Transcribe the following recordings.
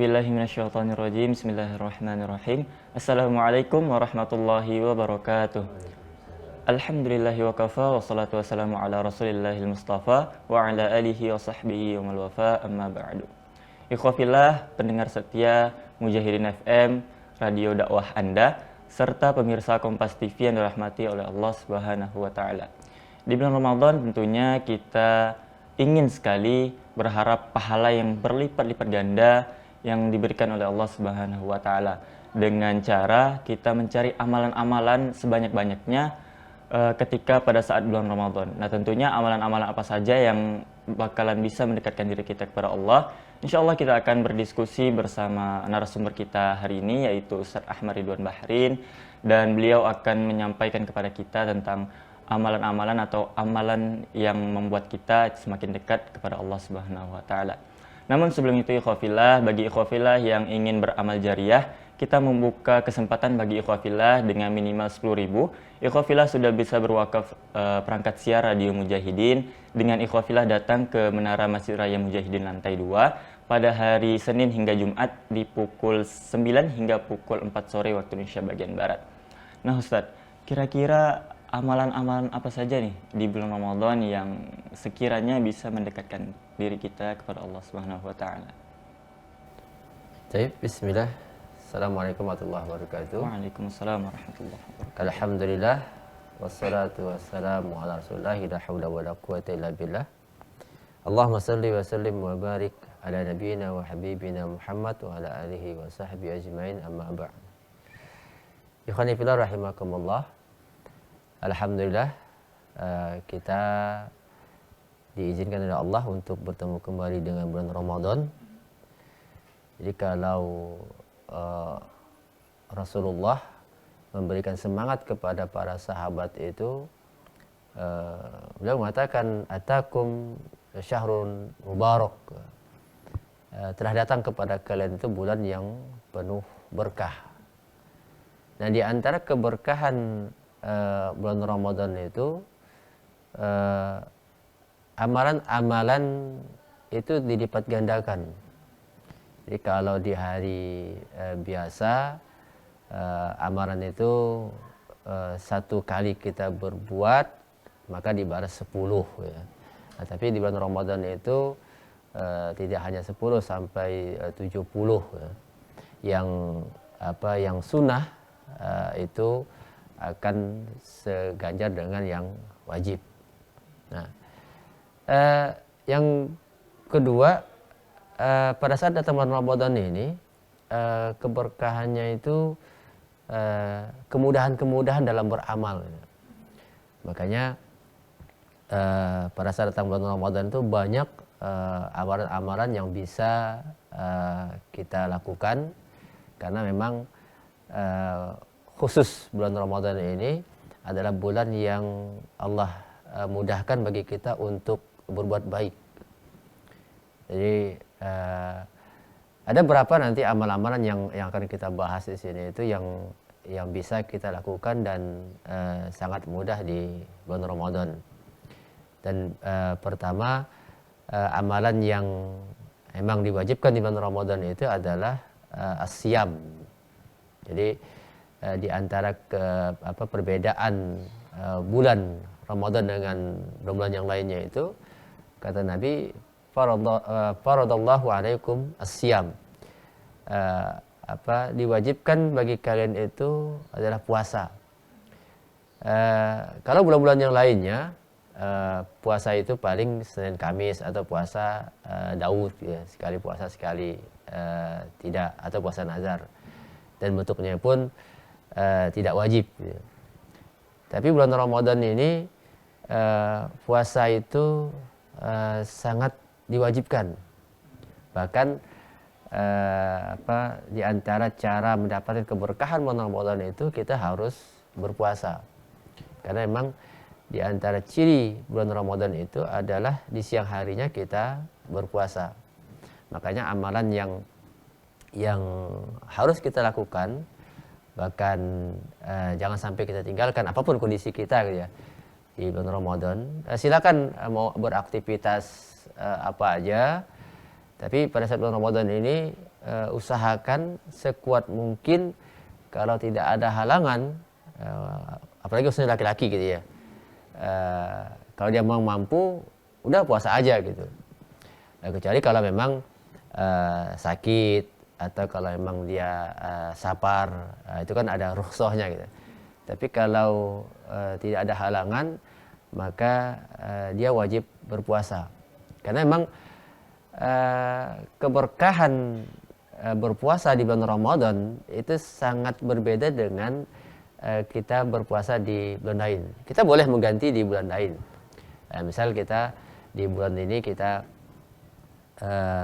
billahi minasyaitonir rajim. Bismillahirrahmanirrahim. Assalamualaikum warahmatullahi wabarakatuh. Alhamdulillahi wa kafa, wassalatu wassalamu ala Rasulillahil Mustafa wa ala alihi wa sahbihi wa mal wafa, amma ba'du. Ikhwafillah, pendengar setia Mujahidin FM, radio dakwah Anda, serta pemirsa Kompas TV yang dirahmati oleh Allah Subhanahu wa taala. Di bulan Ramadan tentunya kita ingin sekali berharap pahala yang berlipat-lipat ganda yang diberikan oleh Allah Subhanahu wa taala dengan cara kita mencari amalan-amalan sebanyak-banyaknya ketika pada saat bulan Ramadan. Nah, tentunya amalan-amalan apa saja yang bakalan bisa mendekatkan diri kita kepada Allah. Insya Allah kita akan berdiskusi bersama narasumber kita hari ini, yaitu Ustaz Ahmad Ridwan Bahrin, dan beliau akan menyampaikan kepada kita tentang amalan-amalan atau amalan yang membuat kita semakin dekat kepada Allah Subhanahu wa taala. Namun sebelum itu, ikhwafillah, bagi ikhwafillah yang ingin beramal jariah, kita membuka kesempatan bagi ikhwafillah dengan minimal 10.000. Ikhwafillah sudah bisa berwakaf perangkat siar Radio Mujahidin dengan ikhwafillah datang ke Menara Masjid Raya Mujahidin lantai 2 pada hari Senin hingga Jumat di pukul 9 hingga pukul 4 sore waktu Indonesia bagian Barat. Nah Ustadz, kira-kira amalan-amalan apa saja nih di bulan Ramadan yang sekiranya bisa mendekatkan diri kita kepada Allah Subhanahu wa taala? Baik, bismillah. Assalamualaikum warahmatullahi wabarakatuh. Waalaikumsalam warahmatullahi wabarakatuh. Alhamdulillah wassalatu wassalamu ala Rasulillah, la haula wala quwwata illa billah. Allahumma shalli wa sallim wa barik ala nabiyyina wa habibina Muhammad wa ala alihi wa sahbihi ajmain, amma ba'd. Ikhwani fillah rahimakumullah. Alhamdulillah, kita diizinkan oleh Allah untuk bertemu kembali dengan bulan Ramadan. Jadi kalau Rasulullah memberikan semangat kepada para sahabat itu, beliau mengatakan, atakum syahrun mubarak, telah datang kepada kalian itu bulan yang penuh berkah. Nah, di antara keberkahan bulan Ramadan itu, amalan-amalan itu dilipat gandakan. Jadi kalau di hari biasa, amalan itu satu kali kita berbuat maka dibalas 10 ya. Nah, tapi di bulan Ramadan itu tidak hanya 10 sampai 70 ya. Yang sunnah itu akan seganjar dengan yang wajib. Nah, yang kedua, pada saat datang bulan Ramadan ini, keberkahannya itu kemudahan-kemudahan dalam beramal. Makanya pada saat datang bulan Ramadan itu banyak amalan-amalan yang bisa kita lakukan, karena memang khusus bulan Ramadan ini adalah bulan yang Allah mudahkan bagi kita untuk berbuat baik. Jadi ada berapa nanti amal-amalan yang akan kita bahas di sini itu yang bisa kita lakukan dan sangat mudah di bulan Ramadan. Dan pertama, amalan yang memang diwajibkan di bulan Ramadan itu adalah as-siyam. Jadi di antara perbedaan bulan Ramadan dengan bulan yang lainnya itu, kata Nabi, faradallahu alaikum as-siyam, diwajibkan bagi kalian itu adalah puasa. Kalau bulan-bulan yang lainnya, puasa itu paling Senin Kamis atau puasa Daud ya, sekali puasa sekali tidak, atau puasa nazar, dan bentuknya pun tidak wajib ya. Tapi bulan Ramadan ini puasa itu sangat diwajibkan. Bahkan di antara cara mendapatkan keberkahan bulan Ramadan itu kita harus berpuasa. Karena memang di antara ciri bulan Ramadan itu adalah di siang harinya kita berpuasa. Makanya amalan yang harus kita lakukan, bahkan jangan sampai kita tinggalkan apapun kondisi kita gitu ya, di bulan Ramadan. Silakan mau beraktivitas apa aja, tapi pada saat bulan Ramadan ini usahakan sekuat mungkin kalau tidak ada halangan, apalagi khususnya laki-laki gitu ya. Kalau dia memang mampu, udah puasa aja gitu. Kecuali kalau memang sakit atau kalau memang dia safar, itu kan ada rukhsahnya gitu. Tapi kalau tidak ada halangan, maka dia wajib berpuasa. Karena memang keberkahan berpuasa di bulan Ramadan itu sangat berbeda dengan kita berpuasa di bulan lain. Kita boleh mengganti di bulan lain. Misal kita di bulan ini kita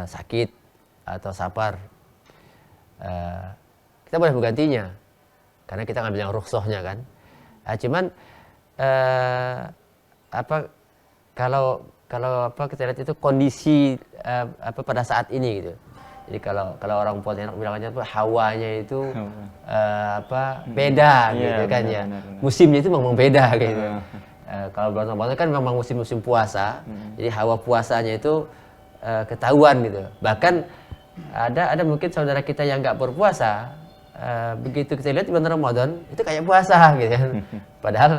sakit atau safar, kita boleh menggantinya karena kita ngambil yang rukhsahnya kan. Cuman kalau kita lihat itu kondisi pada saat ini gitu. Jadi kalau orang Pontianak bilangnya hawanya itu beda gitu kan ya. Benar. Musimnya itu memang beda gitu. Kalau bulan Ramadan kan memang musim-musim puasa. Jadi hawa puasanya itu ketahuan gitu. Bahkan ada mungkin saudara kita yang nggak berpuasa, begitu kita lihat di bulan Ramadan itu kayak puasa gitu kan. Padahal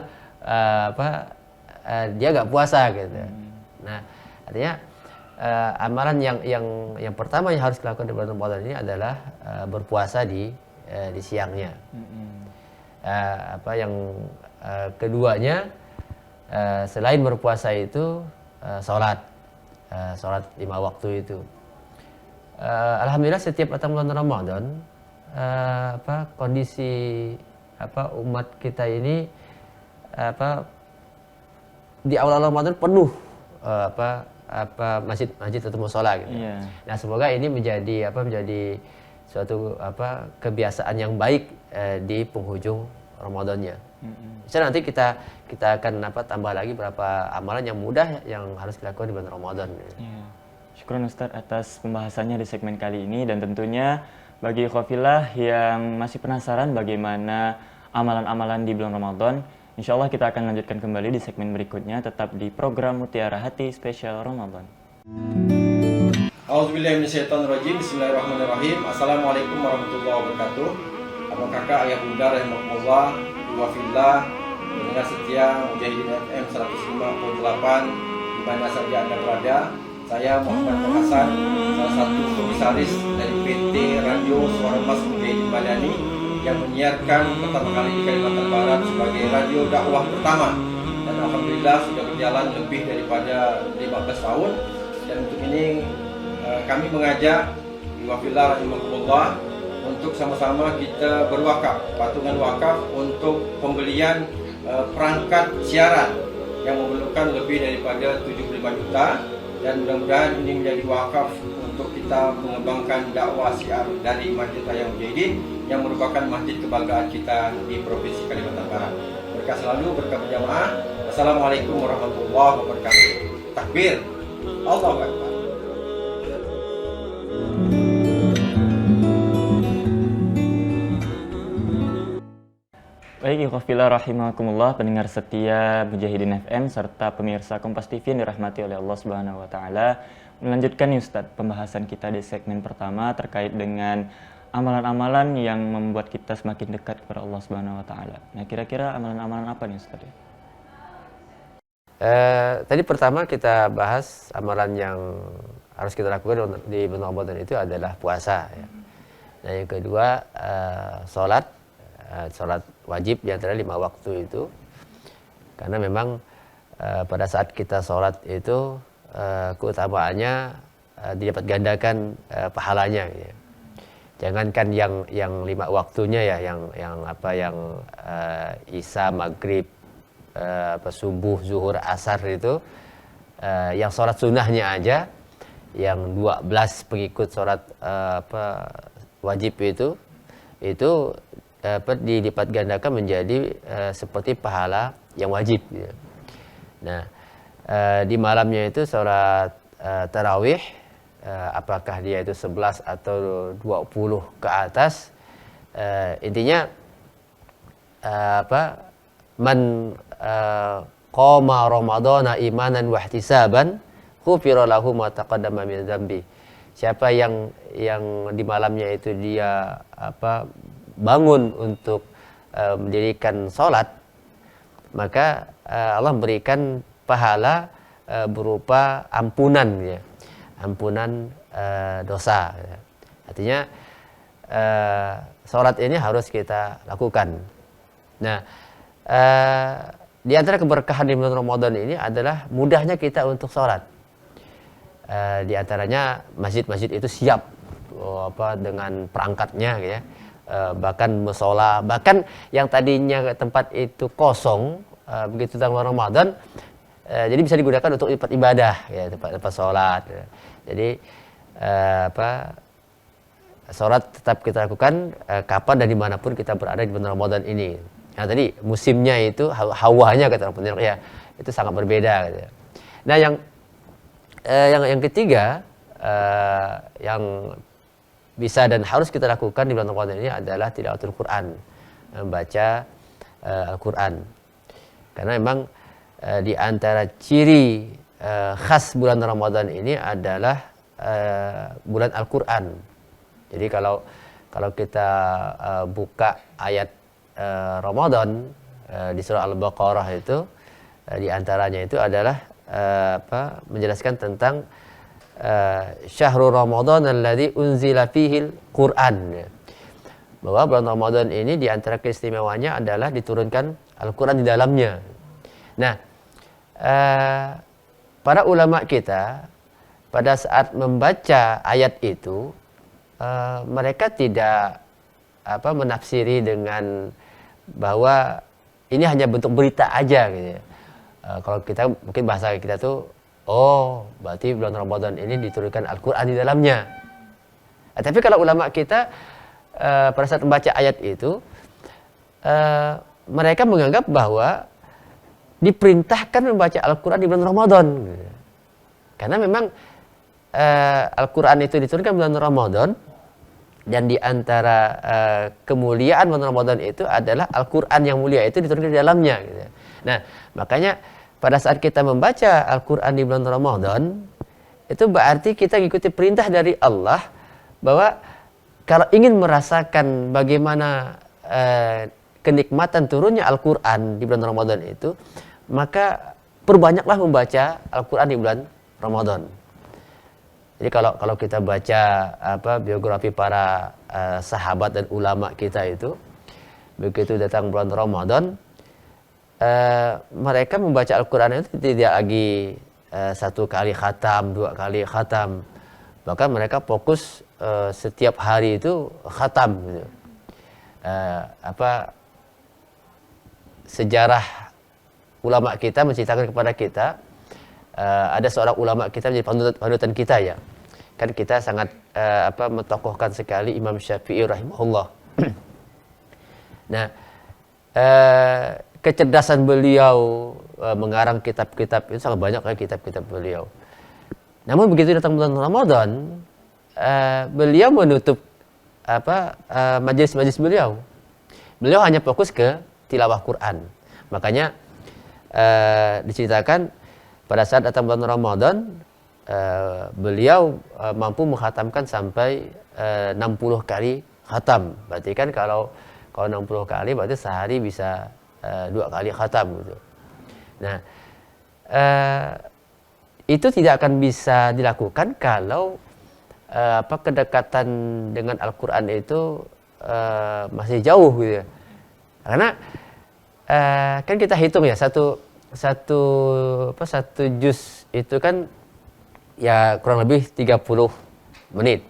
dia nggak puasa gitu. Nah, artinya amalan yang pertama yang harus dilakukan di bulan Ramadan ini adalah berpuasa di siangnya. Yang keduanya, selain berpuasa itu sholat 5 waktu itu. Alhamdulillah setiap datang bulan Ramadan, kondisi umat kita ini di awal Ramadan penuh masjid atau musola gitu. Nah, semoga ini menjadi suatu kebiasaan yang baik di penghujung Ramadannya. Misalnya nanti kita akan tambah lagi beberapa amalan yang mudah yang harus dilakukan di bulan Ramadan. Syukran Ustaz atas pembahasannya di segmen kali ini, dan tentunya bagi Khofilah yang masih penasaran bagaimana amalan-amalan di bulan Ramadan, insya Allah kita akan lanjutkan kembali di segmen berikutnya, tetap di program Mutiara Hati Spesial Ramadan. A'udzubillahiminasyaitonirrajim. Bismillahirrahmanirrahim. Assalamualaikum warahmatullahi wabarakatuh. Abang kakak, ayah bunda, rahimahullah, wafillah, pendengar setia Mujahidin FM 105.8 di mana saja Anda berada. Saya Muhammad Hasan, salah satu komisaris dari PT Radio Suara Emas Mujahidin Madani yang menyiarkan pertama kali di Kalimantan Barat sebagai radio dakwah pertama, dan alhamdulillah sudah berjalan lebih daripada 15 tahun. Dan untuk ini kami mengajak wafillah rahimahullah untuk sama-sama kita berwakaf, patungan wakaf untuk pembelian perangkat siaran yang memerlukan lebih daripada 75 juta, dan mudah-mudahan ini menjadi wakaf untuk kita mengembangkan dakwah siar dari Masjid Raya Mujahidin yang merupakan masjid kebanggaan kita di Provinsi Kalimantan Barat. Berkah selalu, berkah berjamaah. Assalamualaikum warahmatullahi wabarakatuh. Takbir, Allahu Akbar. Baik, ikhwafillah rahimakumullah, pendengar setia Mujahidin FM serta pemirsa Kompas TV yang dirahmati oleh Allah Subhanahu wa taala. Melanjutkan nih Ustaz pembahasan kita di segmen pertama terkait dengan amalan-amalan yang membuat kita semakin dekat kepada Allah Subhanahu wa taala. Nah, kira-kira amalan-amalan apa nih Ustaz? Tadi pertama kita bahas amalan yang harus kita lakukan di bulan Ramadan itu adalah puasa ya. Nah, yang kedua sholat wajib di antara 5 waktu itu, karena memang pada saat kita sholat itu keutamaannya didapat gandakan pahalanya gitu. Jangankan yang 5 waktunya ya, yang isya, maghrib, subuh, zuhur, asar itu, yang sholat sunnahnya aja, yang 12 pengikut sholat wajib itu dilipat gandakan menjadi seperti pahala yang wajib gitu. Nah, di malamnya itu sholat tarawih, apakah dia itu 11 atau 20 ke atas, intinya man qama ramadhana imanan wa ihtisaban ghufira lahu ma taqaddama min dzambi. siapa yang di malamnya itu dia bangun untuk mendirikan sholat, maka Allah berikan pahala berupa ampunan, ya, ampunan dosa. Ya. Artinya sholat ini harus kita lakukan. Nah, di antara keberkahan di bulan Ramadan ini adalah mudahnya kita untuk sholat. Di antaranya masjid-masjid itu siap dengan perangkatnya, ya. Bahkan musola, bahkan yang tadinya tempat itu kosong begitu tanggal Ramadan, jadi bisa digunakan untuk tempat ibadah, ya, tempat sholat. Ya. Jadi sholat tetap kita lakukan kapan dan dimanapun kita berada di bulan Ramadan ini. Nah tadi musimnya itu hawanya kata orang pendidik, ya, itu sangat berbeda. Gitu. Nah yang ketiga yang bisa dan harus kita lakukan di bulan Ramadan ini adalah tilawatul Quran, membaca Al-Quran. Karena memang di antara ciri khas bulan Ramadan ini adalah bulan Al-Quran. Jadi kalau kita buka ayat Ramadan di surah Al-Baqarah itu, di antaranya itu adalah menjelaskan tentang Syahrul Ramadan alladzi unzila fihil Quran. Bahwa bulan Ramadan ini di antara keistimewaannya adalah diturunkan Al-Quran di dalamnya. Nah, para ulama kita pada saat membaca ayat itu, mereka tidak menafsiri dengan bahwa ini hanya bentuk berita aja gitu. Kalau kita mungkin bahasa kita tuh, oh berarti bulan Ramadan ini diturunkan Al-Quran di dalamnya. Tapi kalau ulama kita pada saat membaca ayat itu, mereka menganggap bahwa diperintahkan membaca Al-Quran di bulan Ramadan. Karena memang Al-Quran itu diturunkan bulan Ramadan, dan di antara kemuliaan bulan Ramadan itu adalah Al-Quran yang mulia itu diturunkan di dalamnya. Gitu. Nah, makanya pada saat kita membaca Al-Quran di bulan Ramadan, itu berarti kita mengikuti perintah dari Allah bahwa kalau ingin merasakan bagaimana kenikmatan turunnya Al-Quran di bulan Ramadan itu, maka perbanyaklah membaca Al-Quran di bulan Ramadan. Jadi kalau kita baca biografi para sahabat dan ulama kita itu, begitu datang bulan Ramadan, mereka membaca Al-Quran itu tidak lagi 1 kali khatam, 2 kali khatam, bahkan mereka fokus setiap hari itu khatam. Gitu. Sejarah ulama kita menceritakan kepada kita, ada seorang ulama kita menjadi panutan kita, ya. Kan kita sangat mentokohkan sekali Imam Syafi'i rahimahullah. Nah, kecerdasan beliau mengarang kitab-kitab itu sangat banyak, kitab-kitab beliau. Namun begitu datang bulan Ramadan, beliau menutup majelis-majelis beliau. Beliau hanya fokus ke tilawah Quran. Makanya diceritakan pada saat datang bulan Ramadan, beliau mampu menghatamkan sampai 60 kali khatam. Berarti kan kalau 60 kali berarti sehari bisa 2 kali khatam gitu. Nah, itu tidak akan bisa dilakukan kalau kedekatan dengan Al-Quran itu masih jauh gitu ya. Karena kan kita hitung ya, satu juz itu kan ya kurang lebih 30 menit.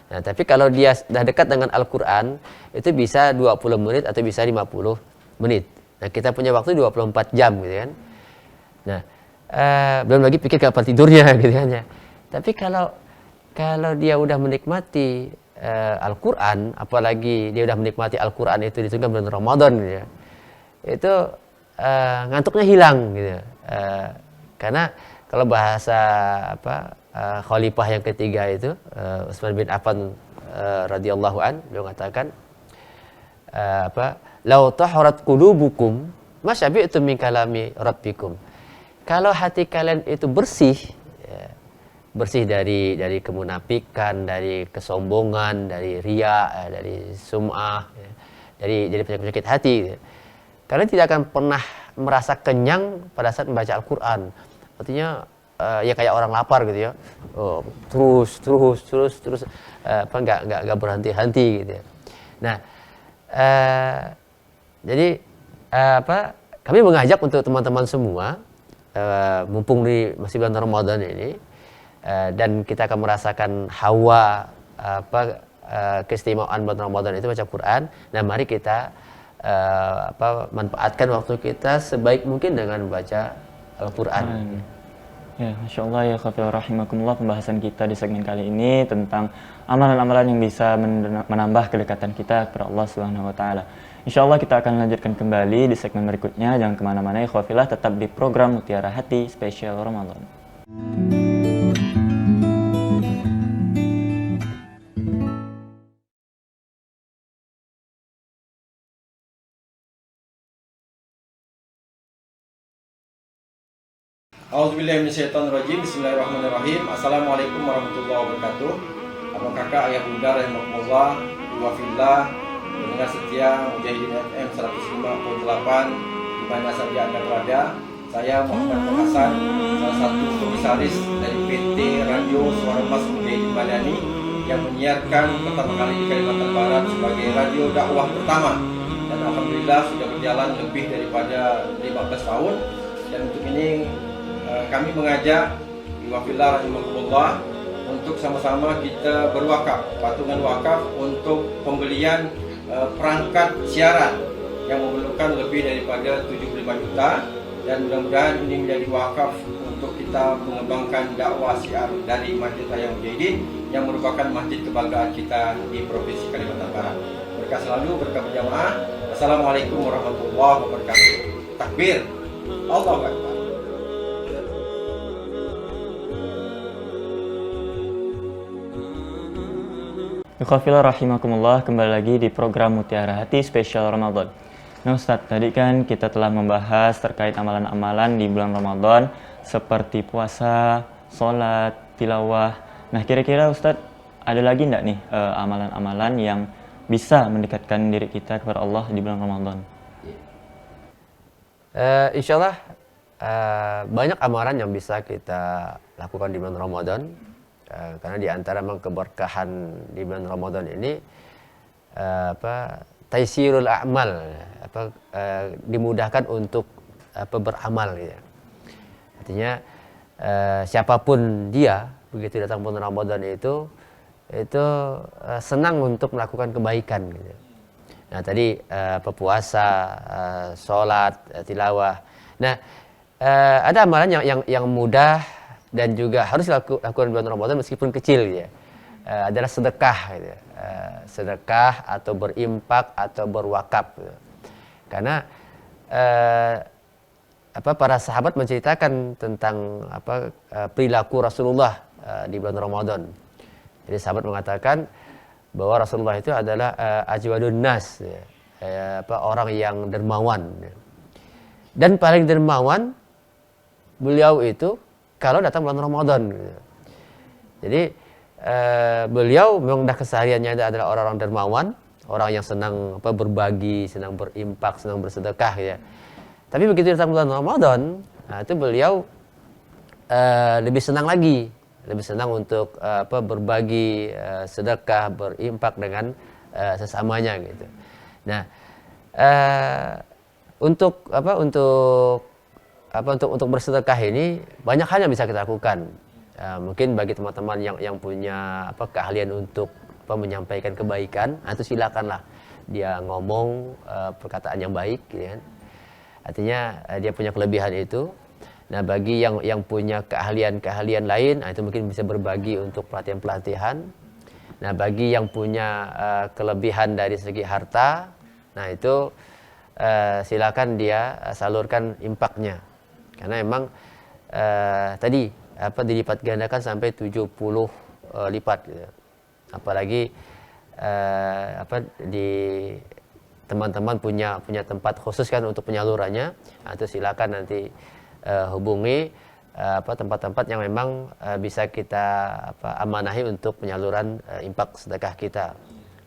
Nah, tapi kalau dia sudah dekat dengan Al-Quran, itu bisa 20 menit atau bisa 50 menit. Nah, kita punya waktu 24 jam gitu kan. Nah, belum lagi pikir kapan tidurnya gitu kan ya. Tapi kalau dia udah menikmati Al-Quran, apalagi dia udah menikmati Al-Quran itu diturunkan bulan Ramadan gitu ya, itu ngantuknya hilang gitu. Karena kalau bahasa khalifah yang ketiga itu, Utsman bin Affan radhiyallahu an, beliau mengatakan lau taharat qulubukum masyabi'tum min kalami rabbikum. Kalau hati kalian itu bersih, ya, bersih dari kemunafikan, dari kesombongan, dari riya, dari sum'ah, ya, dari penyakit hati. Gitu. Kalian tidak akan pernah merasa kenyang pada saat membaca Al-Quran. Artinya ya kayak orang lapar gitu ya. Oh, terus nggak berhenti-henti gitu ya. Nah, jadi kami mengajak untuk teman-teman semua, mumpung masih bulan Ramadan ini, dan kita akan merasakan hawa keistimewaan bulan Ramadan itu baca Quran. Nah, mari kita manfaatkan waktu kita sebaik mungkin dengan membaca Al-Quran. Ya, Masya Allah ya Khafil Rahimakumullah, pembahasan kita di segmen kali ini tentang amalan-amalan yang bisa menambah kedekatan kita kepada Allah Subhanahu wa Ta'ala. Insya Allah kita akan lanjutkan kembali di segmen berikutnya. Jangan kemana-mana ya Khafilah, tetap di program Mutiara Hati Spesial Ramadan. Auzubillahiminasyaitonirrajim. Bismillahirrahmanirrahim. Assalamualaikum warahmatullahi wabarakatuh. Abang kakak, ayah bunda rahimakumullah, wa fillah, pendengar setia Mujahidin FM 105.8 di mana saja Anda berada. Saya Muhammad Hasan, salah satu komisaris dari PT Radio Suara Mas Mujahidin Madani yang menyiarkan pertama kali di Kalimantan Barat sebagai radio dakwah pertama. Dan alhamdulillah sudah berjalan lebih daripada 15 tahun. Dan untuk ini kami mengajak Iwafillah rahimahullah untuk sama-sama kita berwakaf, patungan wakaf untuk pembelian perangkat siaran yang memerlukan lebih daripada 75 juta, dan mudah-mudahan ini menjadi wakaf untuk kita mengembangkan dakwah siar dari Masjid Raya Mujahidin yang merupakan masjid kebanggaan kita di Provinsi Kalimantan Barat. Berkah selalu, berkah berjamaah. Assalamualaikum warahmatullahi wabarakatuh. Takbir, Allahu Akbar. Ikhwafillah rahimakumullah, kembali lagi di program Mutiara Hati Spesial Ramadan. Nah Ustadz, tadi kan kita telah membahas terkait amalan-amalan di bulan Ramadan seperti puasa, sholat, tilawah. Nah kira-kira Ustadz, ada lagi enggak nih amalan-amalan yang bisa mendekatkan diri kita kepada Allah di bulan Ramadan? Insya Allah banyak amalan yang bisa kita lakukan di bulan Ramadan. Karena di antara memang keberkahan di bulan Ramadan ini taisirul a'mal, dimudahkan untuk beramal gitu. Artinya siapapun dia begitu datang bulan Ramadan itu senang untuk melakukan kebaikan gitu. Nah tadi puasa, sholat, tilawah. Nah ada amalan yang mudah dan juga harus dilakukan bulan Ramadan meskipun kecil ya, adalah sedekah gitu. Sedekah atau berimpak atau berwakaf gitu. Karena para sahabat menceritakan tentang perilaku Rasulullah di bulan Ramadan. Jadi sahabat mengatakan bahwa Rasulullah itu adalah ajwadun nas ya, orang yang dermawan ya. Dan paling dermawan beliau itu kalau datang bulan Ramadan gitu. Jadi beliau memang dah kesehariannya adalah orang-orang dermawan, orang yang senang berbagi, senang berimpak, senang bersedekah ya. Tapi begitu datang bulan Ramadan, itu beliau lebih senang lagi, lebih senang untuk berbagi, sedekah, berimpak dengan sesamanya gitu. Nah, untuk bersedekah ini banyak hal yang bisa kita lakukan. Mungkin bagi teman-teman yang punya keahlian untuk menyampaikan kebaikan, itu silakanlah dia ngomong perkataan yang baik, gitu kan. Artinya dia punya kelebihan itu. Nah bagi yang punya keahlian lain, itu mungkin bisa berbagi untuk pelatihan. Nah bagi yang punya kelebihan dari segi harta, nah itu silakan dia salurkan impaknya. Karena memang tadi dilipat gandakan sampai 70 lipat gitu. Apalagi di teman-teman punya tempat khusus kan untuk penyalurannya, itu silakan nanti hubungi tempat-tempat yang memang bisa kita amanahi untuk penyaluran infak sedekah kita.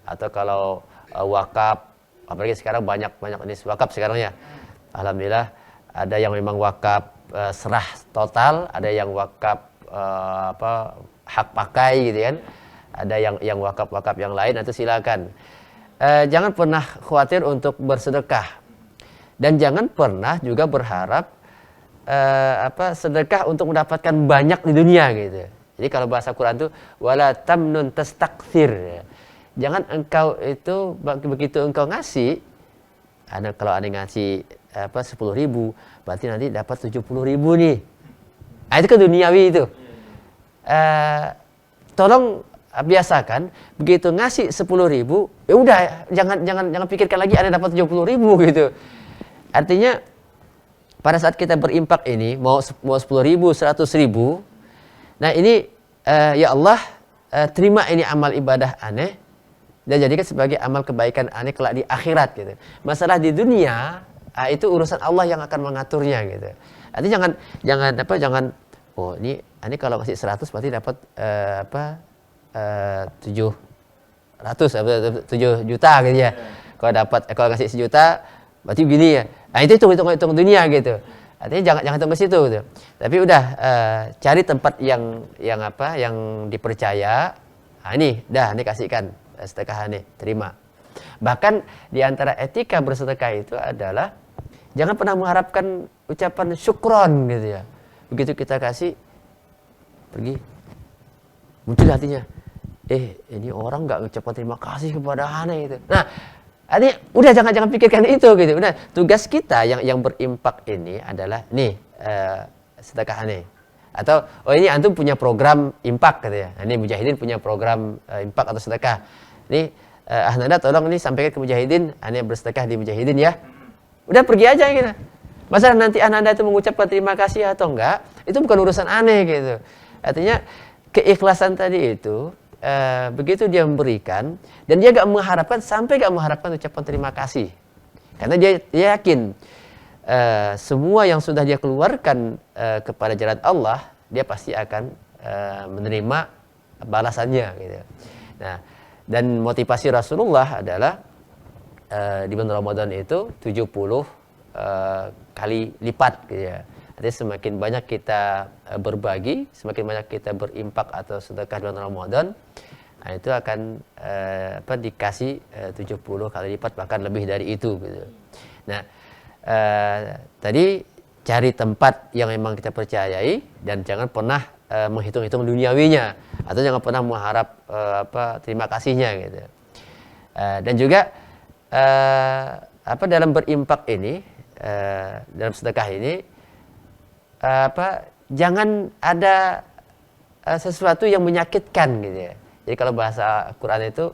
Atau kalau wakaf, apalagi sekarang banyak jenis wakaf sekarang ya. Alhamdulillah ada yang memang wakaf serah total, ada yang wakaf hak pakai gitu kan. Ada yang wakaf yang lain, itu silakan. Jangan pernah khawatir untuk bersedekah. Dan jangan pernah juga berharap sedekah untuk mendapatkan banyak di dunia gitu. Jadi kalau bahasa Quran itu wala tamnun tastakthir. Jangan engkau itu begitu engkau ngasih, kalau ada ngasih 10.000, berarti nanti dapat 70.000 nih. Nah, itu ke duniawi itu. Tolong biasakan begitu ngasih 10.000, ya udah jangan pikirkan lagi ada dapat 70.000 gitu. Artinya pada saat kita berimpak ini mau 10.000, 100.000, nah ini ya Allah terima ini amal ibadah aneh dan jadikan sebagai amal kebaikan aneh kelak di akhirat gitu. Masalah di dunia itu urusan Allah yang akan mengaturnya gitu. Artinya jangan oh ini kalau kasih 100 berarti dapat 7 juta gitu ya. Kalau ngasih 1 juta berarti begini ya. Nah itu hitung dunia gitu. Artinya jangan hitung ke situ gitu. Tapi udah cari tempat yang dipercaya. Nah ini kasihkan sedekah ini, terima. Bahkan di antara etika bersedekah itu adalah jangan pernah mengharapkan ucapan syukron gitu ya. Begitu kita kasih, pergi muncul hatinya, ini orang nggak ngucapkan terima kasih kepada aneh itu. Nah, artinya udah jangan pikirkan itu gitu. Udah tugas kita yang berimpak ini adalah sedekah aneh. Atau ini antum punya program impak gitu ya. Nah, ini Mujahidin punya program impak atau sedekah. Ini Ahnanda tolong ini sampaikan ke Mujahidin, aneh bersedekah di Mujahidin ya. Udah pergi aja gitu. Masalah nanti Ahnanda itu mengucapkan terima kasih atau enggak, itu bukan urusan aneh gitu. Artinya keikhlasan tadi itu begitu dia memberikan dan dia gak mengharapkan ucapan terima kasih, karena dia yakin semua yang sudah dia keluarkan kepada jalan Allah dia pasti akan menerima balasannya gitu. Nah, dan motivasi Rasulullah adalah di bulan Ramadan itu 70 kali lipat gitu ya. Artinya semakin banyak kita berbagi, semakin banyak kita berimpak atau sedekah di bulan Ramadan, nah itu akan dikasih 70 kali lipat, bahkan lebih dari itu gitu. Nah, tadi cari tempat yang memang kita percayai dan jangan pernah menghitung-hitung duniawinya atau jangan pernah mengharap terima kasihnya gitu. Dan juga dalam berimpak ini, dalam sedekah ini jangan ada sesuatu yang menyakitkan gitu ya. Jadi kalau bahasa Quran itu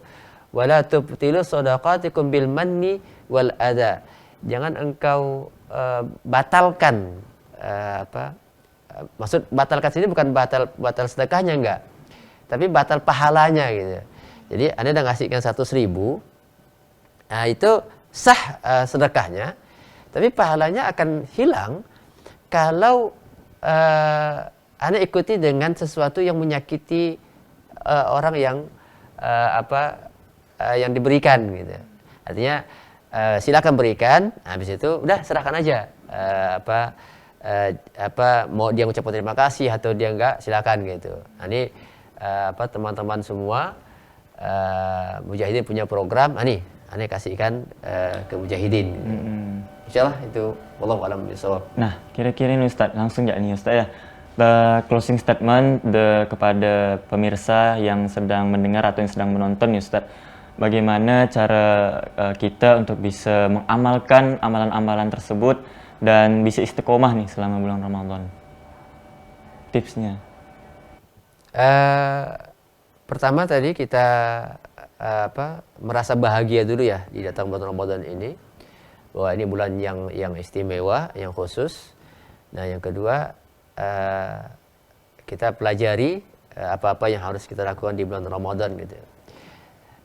wala tubtilu shadaqatikum bil manni wal adha. Jangan engkau batalkan maksud batalkan sini bukan batal sedekahnya enggak. Tapi batal pahalanya gitu. Jadi Anda udah ngasihkan 100.000, nah itu sah sedekahnya, tapi pahalanya akan hilang kalau Anda ikuti dengan sesuatu yang menyakiti orang yang yang diberikan gitu. Artinya silakan berikan, habis itu udah serahkan aja mau dia mengucapkan terima kasih atau dia enggak, silakan gitu. Nah, ini teman-teman semua Mujahidin punya program, Ane kasihkan ke Mujahidin. Insyaallah itu wallahu a'lam bishawab. Nah, kira-kira ini Ustaz, langsung ya nih Ustaz ya. Closing statement kepada pemirsa yang sedang mendengar atau yang sedang menonton nih Ustaz. Bagaimana cara kita untuk bisa mengamalkan amalan-amalan tersebut dan bisa istiqomah nih selama bulan Ramadan. Tipsnya. Pertama tadi kita merasa bahagia dulu ya di datang bulan Ramadan ini, bahwa ini bulan yang istimewa, yang khusus. Nah, yang kedua kita pelajari apa-apa yang harus kita lakukan di bulan Ramadan gitu.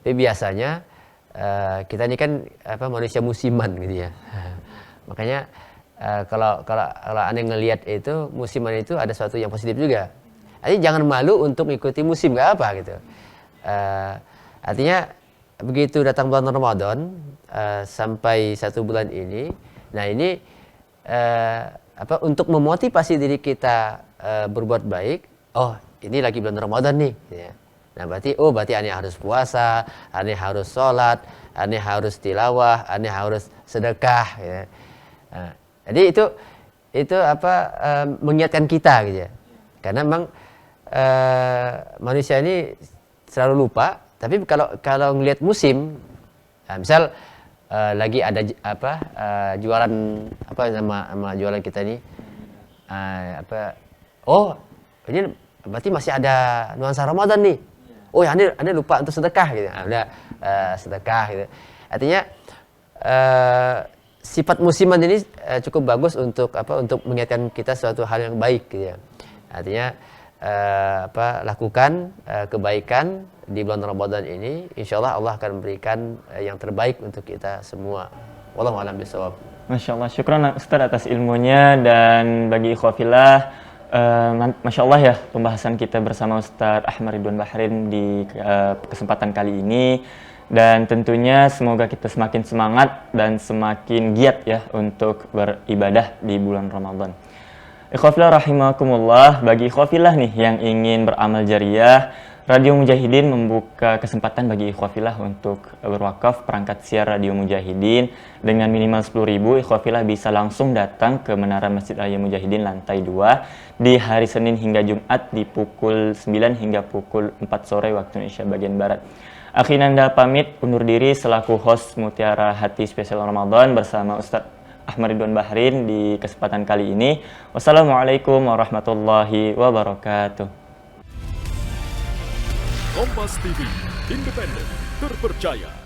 Tapi biasanya kita ini kan manusia musiman gitu ya. Makanya kalau Anda ngelihat itu musiman itu ada sesuatu yang positif juga. Artinya jangan malu untuk mengikuti musim, nggak apa gitu. Artinya begitu datang bulan Ramadan sampai 1 bulan ini, nah ini untuk memotivasi diri kita berbuat baik. Oh, ini lagi bulan Ramadan nih. Ya. Nah berarti Anda harus puasa, Anda harus sholat, Anda harus tilawah, Anda harus sedekah. Ya. Nah, jadi itu mengingatkan kita gitu ya. Karena memang manusia ini selalu lupa. Tapi kalau ngelihat musim, misal lagi ada jualan nama jualan kita ini oh ini berarti masih ada nuansa Ramadan nih. Oh ya, Anda lupa untuk sedekah gitu. Udah sedekah gitu. Artinya sifat musiman ini cukup bagus untuk mengingatkan kita suatu hal yang baik gitu ya. Artinya lakukan kebaikan di bulan Ramadan ini, insyaallah Allah akan memberikan yang terbaik untuk kita semua. Wallahu a'lam bishawab. Masya Allah, syukran Ustaz atas ilmunya. Dan bagi ikhwafillah, Masya Allah ya, pembahasan kita bersama Ustaz Ahmad Ridwan Bahrin di kesempatan kali ini. Dan tentunya semoga kita semakin semangat dan semakin giat ya untuk beribadah di bulan Ramadan. Ikhwafillah rahimakumullah, bagi ikhwafillah nih yang ingin beramal jariah, Radio Mujahidin membuka kesempatan bagi ikhwafillah untuk berwakaf perangkat siar Radio Mujahidin. Dengan minimal 10.000, ikhwafillah bisa langsung datang ke Menara Masjid Raya Mujahidin lantai 2 di hari Senin hingga Jumat di pukul 9 hingga pukul 4 sore waktu Indonesia bagian Barat. Akhinanda pamit undur diri selaku host Mutiara Hati Spesial Ramadan bersama Ustadz Ahmad Ridwan Bahrin di kesempatan kali ini. Wassalamualaikum warahmatullahi wabarakatuh. Kompas TV, independen, terpercaya.